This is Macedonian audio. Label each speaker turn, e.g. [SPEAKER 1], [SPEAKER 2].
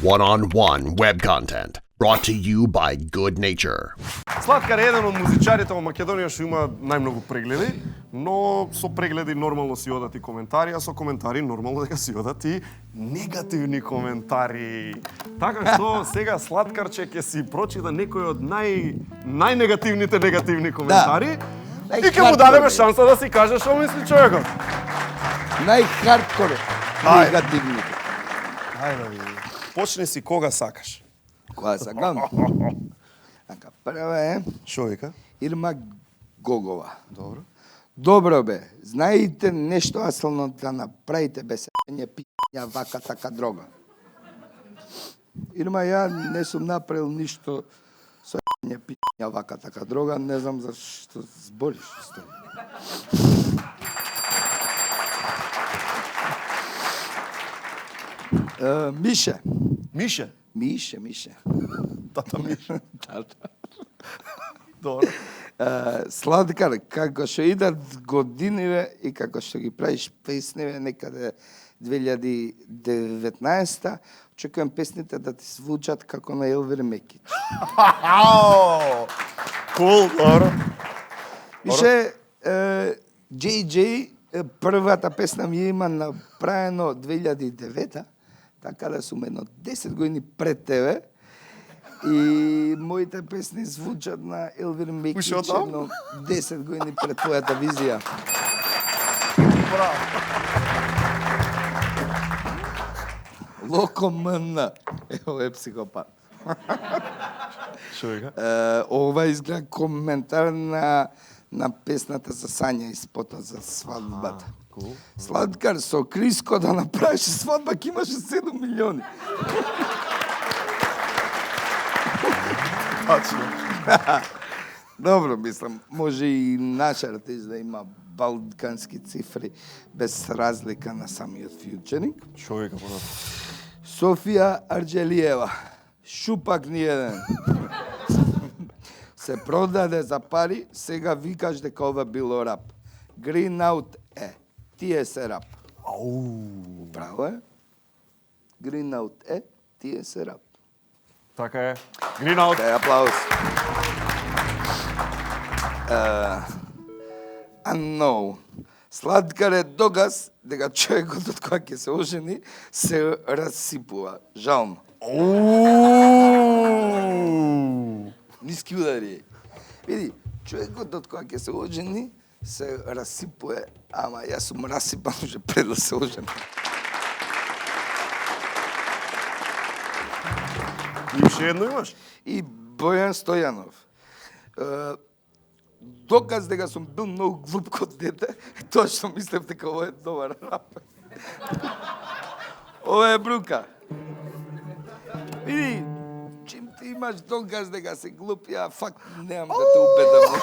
[SPEAKER 1] One-on-one web content brought to you by Good Nature.
[SPEAKER 2] Сладкар е еден од музичарите во Македонија што има најмногу прегледи, но со прегледи нормално си одат и коментари, а со коментари нормално дека си одат и негативни коментари. Така што сега Сладкарче ќе си прочита некој од најнегативните негативни коментари и ќе му дадеме шанса да си каже што мисли човекот.
[SPEAKER 3] Најхардкор негативните.
[SPEAKER 2] Ајде ви. Почни си кога сакаш.
[SPEAKER 3] Кога сакам? Така, прва е
[SPEAKER 2] Шо вика?
[SPEAKER 3] Ирма Гогова.
[SPEAKER 2] Добро.
[SPEAKER 3] Добро бе, знаете нешто асилно да направите без пиња вака така дрога. Ирма, ја не сум направил ништо со пиња вака така дрога, не знам зашто збориш стои. Мише.
[SPEAKER 2] Мише?
[SPEAKER 3] Мише.
[SPEAKER 2] Тата Мише.
[SPEAKER 3] Тата.
[SPEAKER 2] Добро.
[SPEAKER 3] Сладкар, како што идат годиниве и како што ги правиш песниве некаде 2019-та, очекувам песните да ти звучат како на Елвир Мекич.
[SPEAKER 2] Кул, добро.
[SPEAKER 3] Више, JJ, првата песна ми има направено 2009-та, така да сум едно 10 години пред тебе. И моите песни звучат на Елвир Мекич едно 10 години пред твојата визија.
[SPEAKER 2] Браво.
[SPEAKER 3] Локо МН. Ево е психопат.
[SPEAKER 2] Шо вика?
[SPEAKER 3] Ова изгледа коментар на песната за Сања и спота за свадбата.
[SPEAKER 2] Cool.
[SPEAKER 3] Сладкар, со Криско да направиш свадба, ки имаше 7 милиони.
[SPEAKER 2] Тачно.
[SPEAKER 3] Добро, мислам, може и наш артист да има балкански цифри без разлика на самиот фјучеринг.
[SPEAKER 2] Шо вика понатаму?
[SPEAKER 3] Софија Арџелиева, шупак ни еден. Се продаде за пари, сега викаш дека ова било рап. Green Out е, тие се рап.
[SPEAKER 2] Ау.
[SPEAKER 3] Право е? Green Out е, тие се рап.
[SPEAKER 2] Така е. Green out.
[SPEAKER 3] Кај аплауз. No. Сладкар е догаз дека човекот од која ќе се ожени се расипува. Жално. Ниски удари. Види, човекот од која ќе се ожени се расипува, ама јас сум расипан уже пред да се ожени.
[SPEAKER 2] И ше едно имаш?
[SPEAKER 3] И Бојан Стојанов. Доказ дека сум бил многу глуп код дете, тоа што мислев дека ова е добар рап. Ова е брука. Види, чим ти имаш доказ дека си глуп, ја факт немам да те убедам.